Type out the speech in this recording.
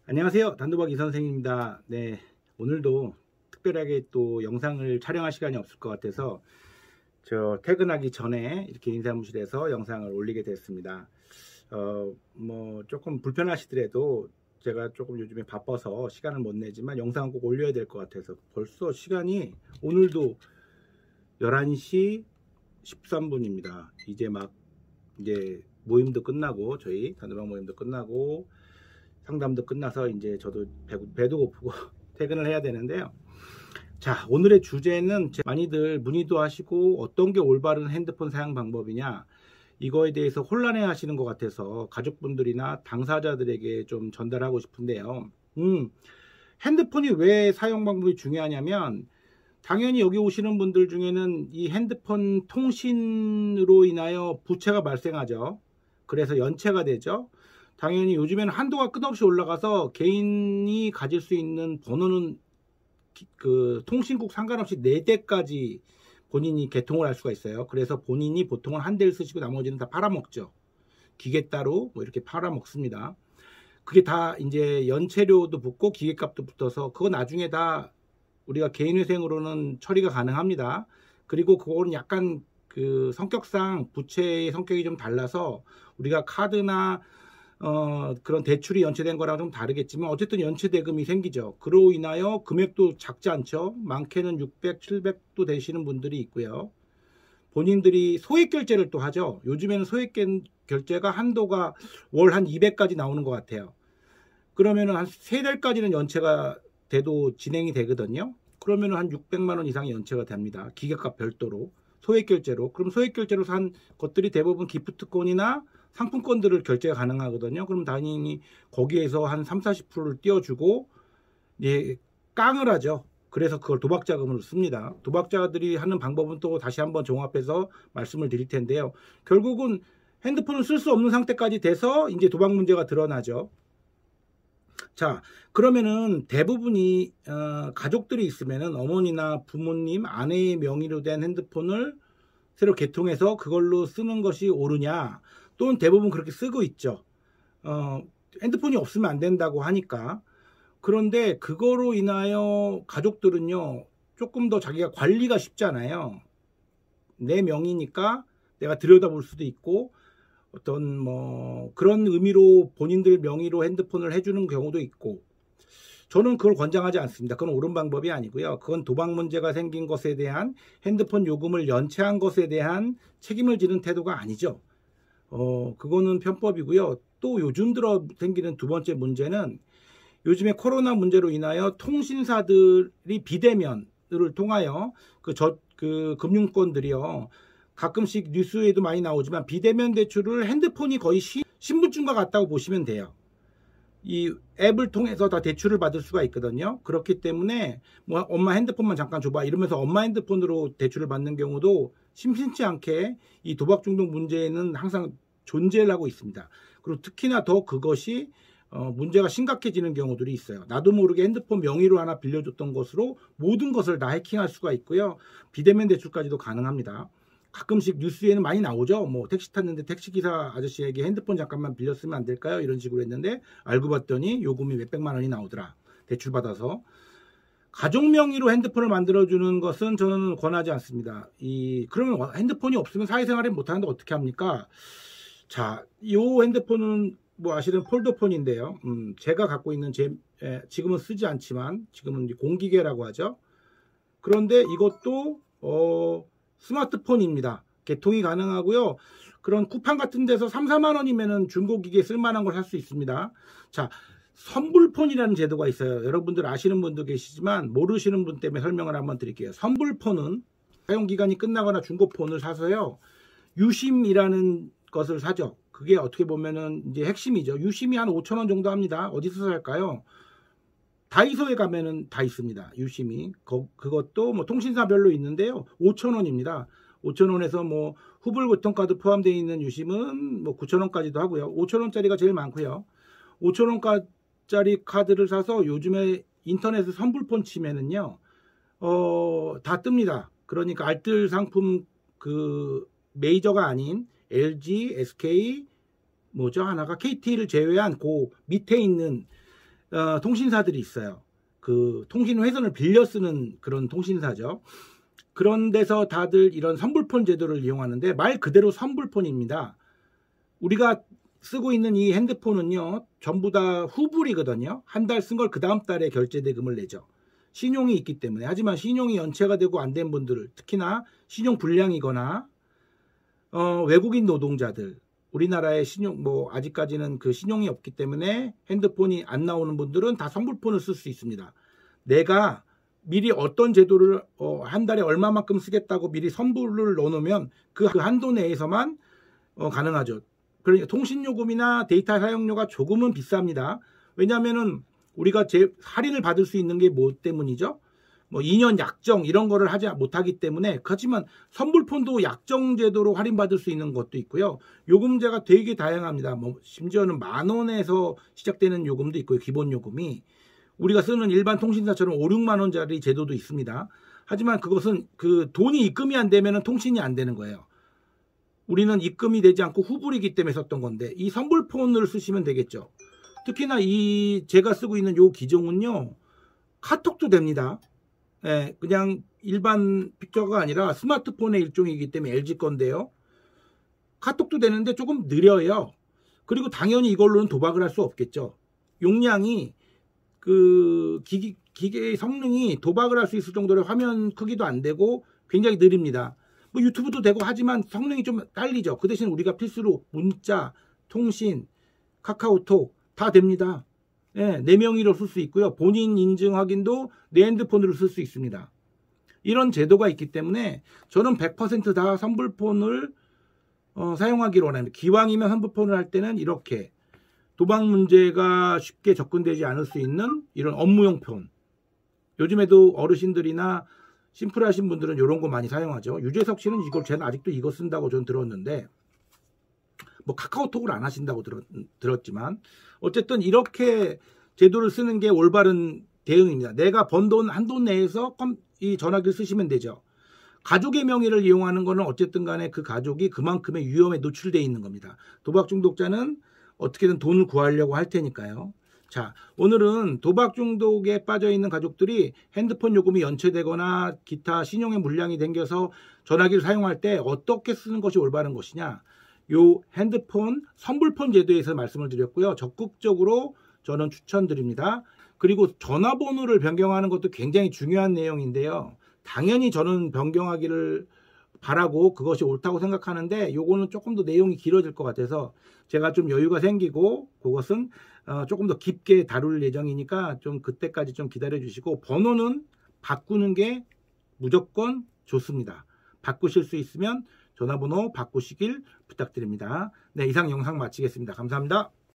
안녕하세요. 단도박 이선생입니다. 네, 오늘도 특별하게 또 영상을 촬영할 시간이 없을 것 같아서 퇴근하기 전에 이렇게 인사무실에서 영상을 올리게 됐습니다. 조금 불편하시더라도 제가 조금 요즘에 바빠서 시간을 못 내지만 영상은 꼭 올려야 될 것 같아서 벌써 시간이 오늘도 11시 13분입니다. 이제 모임도 끝나고 저희 단도박 모임도 끝나고 상담도 끝나서 이제 저도 배도 고프고 퇴근을 해야 되는데요. 자, 오늘의 주제는 많이들 문의도 하시고 어떤 게 올바른 핸드폰 사용 방법이냐 이거에 대해서 혼란해 하시는 것 같아서 가족분들이나 당사자들에게 좀 전달하고 싶은데요. 핸드폰이 왜 사용 방법이 중요하냐면 당연히 여기 오시는 분들 중에는 이 핸드폰 통신으로 인하여 부채가 발생하죠. 그래서 연체가 되죠. 당연히 요즘에는 한도가 끝없이 올라가서 개인이 가질 수 있는 번호는 그 통신국 상관없이 4대까지 본인이 개통을 할 수가 있어요. 그래서 본인이 보통은 한 대를 쓰시고 나머지는 다 팔아먹죠. 기계 따로 뭐 이렇게 팔아먹습니다. 그게 다 이제 연체료도 붙고 기계값도 붙어서 그거 나중에 다 우리가 개인회생으로는 처리가 가능합니다. 그리고 그거는 약간 그 성격상 부채의 성격이 좀 달라서 우리가 카드나 그런 대출이 연체된 거랑 좀 다르겠지만 어쨌든 연체 대금이 생기죠. 그로 인하여 금액도 작지 않죠. 많게는 600, 700도 되시는 분들이 있고요. 본인들이 소액 결제를 또 하죠. 요즘에는 소액 결제가 한도가 월 한 200까지 나오는 것 같아요. 그러면은 한 3달까지는 연체가 돼도 진행이 되거든요. 그러면은 한 600만 원 이상의 연체가 됩니다. 기계값 별도로 소액 결제로. 그럼 소액 결제로 산 것들이 대부분 기프트콘이나 상품권들을 결제가 가능하거든요. 그럼 당연히 거기에서 한 3, 40%를 띄워주고 예, 깡을 하죠. 그래서 그걸 도박자금으로 씁니다. 도박자들이 하는 방법은 또 다시 한번 종합해서 말씀을 드릴 텐데요. 결국은 핸드폰을 쓸 수 없는 상태까지 돼서 이제 도박 문제가 드러나죠. 자, 그러면은 대부분이 가족들이 있으면은 어머니나 부모님, 아내의 명의로 된 핸드폰을 새로 개통해서 그걸로 쓰는 것이 옳으냐, 또는 대부분 그렇게 쓰고 있죠. 핸드폰이 없으면 안 된다고 하니까. 그런데 그거로 인하여 가족들은요, 조금 더 자기가 관리가 쉽잖아요. 내 명의니까 내가 들여다볼 수도 있고, 어떤 그런 의미로 본인들 명의로 핸드폰을 해주는 경우도 있고, 저는 그걸 권장하지 않습니다. 그건 옳은 방법이 아니고요. 그건 도박 문제가 생긴 것에 대한 핸드폰 요금을 연체한 것에 대한 책임을 지는 태도가 아니죠. 그거는 편법이고요. 또 요즘 들어 생기는 두 번째 문제는 요즘에 코로나 문제로 인하여 통신사들이 비대면을 통하여 그 금융권들이요. 가끔씩 뉴스에도 많이 나오지만 비대면 대출을 핸드폰이 거의 신분증과 같다고 보시면 돼요. 이 앱을 통해서 다 대출을 받을 수가 있거든요. 그렇기 때문에 뭐 엄마 핸드폰만 잠깐 줘봐 이러면서 엄마 핸드폰으로 대출을 받는 경우도 심심치 않게 이 도박 중독 문제에는 항상 존재를 하고 있습니다. 그리고 특히나 더 그것이 문제가 심각해지는 경우들이 있어요. 나도 모르게 핸드폰 명의로 하나 빌려줬던 것으로 모든 것을 다 해킹할 수가 있고요. 비대면 대출까지도 가능합니다. 가끔씩 뉴스에는 많이 나오죠. 뭐 택시 탔는데 택시기사 아저씨에게 핸드폰 잠깐만 빌렸으면 안 될까요? 이런 식으로 했는데 알고 봤더니 요금이 몇백만 원이 나오더라. 대출받아서. 가족 명의로 핸드폰을 만들어주는 것은 저는 권하지 않습니다. 그러면 핸드폰이 없으면 사회생활을 못하는데 어떻게 합니까? 자, 이 핸드폰은 뭐 아시는 폴더폰인데요. 제가 갖고 있는 지금은 쓰지 않지만 지금은 공기계라고 하죠. 그런데 이것도 스마트폰입니다. 개통이 가능하고요. 그런 쿠팡 같은 데서 3, 4만 원이면 중고기계 쓸만한 걸 살 수 있습니다. 자, 선불폰이라는 제도가 있어요. 여러분들 아시는 분도 계시지만 모르시는 분 때문에 설명을 한번 드릴게요. 선불폰은 사용기간이 끝나거나 중고폰을 사서요. 유심이라는 것을 사죠. 그게 어떻게 보면은 이제 핵심이죠. 유심이 한 5천 원 정도 합니다. 어디서 살까요? 다이소에 가면은 다 있습니다. 유심이. 그것도 뭐 통신사별로 있는데요. 5,000원입니다. 5,000원에서 뭐 후불 교통카드 포함되어 있는 유심은 뭐 9,000원까지도 하고요. 5,000원짜리가 제일 많고요. 5,000원짜리 카드를 사서 요즘에 인터넷에 선불폰 치면은요. 다 뜹니다. 그러니까 알뜰 상품 그 메이저가 아닌 LG, SK, 뭐죠? 하나가 KT를 제외한 그 밑에 있는 통신사들이 있어요. 그 통신회선을 빌려 쓰는 그런 통신사죠. 그런 데서 다들 이런 선불폰 제도를 이용하는데 말 그대로 선불폰입니다. 우리가 쓰고 있는 이 핸드폰은요, 전부 다 후불이거든요. 한 달 쓴 걸 그 다음 달에 결제대금을 내죠. 신용이 있기 때문에. 하지만 신용이 연체가 되고 안 된 분들, 특히나 신용 불량이거나 외국인 노동자들, 우리나라에 신용 아직까지는 그 신용이 없기 때문에 핸드폰이 안 나오는 분들은 다 선불폰을 쓸 수 있습니다. 내가 미리 어떤 제도를 한 달에 얼마만큼 쓰겠다고 미리 선불을 넣어놓으면 그 한도 내에서만 가능하죠. 그러니까 통신요금이나 데이터 사용료가 조금은 비쌉니다. 왜냐하면은 우리가 할인을 받을 수 있는 게 뭐 때문이죠? 2년 약정 이런 거를 하지 못하기 때문에. 하지만 선불폰도 약정 제도로 할인받을 수 있는 것도 있고요. 요금제가 되게 다양합니다. 심지어는 10,000원에서 시작되는 요금도 있고요. 기본 요금이. 우리가 쓰는 일반 통신사처럼 5, 6만 원짜리 제도도 있습니다. 하지만 그것은 그 돈이 입금이 안 되면 통신이 안 되는 거예요. 우리는 입금이 되지 않고 후불이기 때문에 썼던 건데 이 선불폰을 쓰시면 되겠죠. 특히나 제가 쓰고 있는 요 기종은요, 카톡도 됩니다. 예, 그냥 일반 픽처가 아니라 스마트폰의 일종이기 때문에 LG 건데요. 카톡도 되는데 조금 느려요. 그리고 당연히 이걸로는 도박을 할 수 없겠죠. 용량이 그 기계의 성능이 도박을 할 수 있을 정도로 화면 크기도 안 되고 굉장히 느립니다. 유튜브도 되고 하지만 성능이 좀 딸리죠. 그 대신 우리가 필수로 문자, 통신, 카카오톡 다 됩니다. 예, 내 명의로 쓸 수 있고요. 본인 인증 확인도 내 핸드폰으로 쓸 수 있습니다. 이런 제도가 있기 때문에 저는 100% 다 선불폰을 사용하기로 원합니다. 기왕이면 선불폰을 할 때는 이렇게 도박 문제가 쉽게 접근되지 않을 수 있는 이런 업무용 폰. 요즘에도 어르신들이나 심플하신 분들은 이런 거 많이 사용하죠. 유재석 씨는 쟤는 아직도 이거 쓴다고 저는 들었는데, 카카오톡을 안 하신다고 들었지만, 어쨌든 이렇게 제도를 쓰는 게 올바른 대응입니다. 내가 번 돈 한돈 내에서 이 전화기를 쓰시면 되죠. 가족의 명의를 이용하는 거는 어쨌든 간에 그 가족이 그만큼의 위험에 노출되어 있는 겁니다. 도박 중독자는 어떻게든 돈을 구하려고 할 테니까요. 자, 오늘은 도박 중독에 빠져 있는 가족들이 핸드폰 요금이 연체되거나 기타 신용의 물량이 생겨서 전화기를 사용할 때 어떻게 쓰는 것이 올바른 것이냐, 요 핸드폰 선불폰 제도에서 말씀을 드렸고요. 적극적으로 저는 추천드립니다. 그리고 전화번호를 변경하는 것도 굉장히 중요한 내용인데요. 당연히 저는 변경하기를 바라고 그것이 옳다고 생각하는데, 요거는 조금 더 내용이 길어질 것 같아서 제가 좀 여유가 생기고 그것은 조금 더 깊게 다룰 예정이니까 좀 그때까지 좀 기다려 주시고, 번호는 바꾸는 게 무조건 좋습니다. 바꾸실 수 있으면 전화번호 바꾸시길 부탁드립니다. 네, 이상 영상 마치겠습니다. 감사합니다.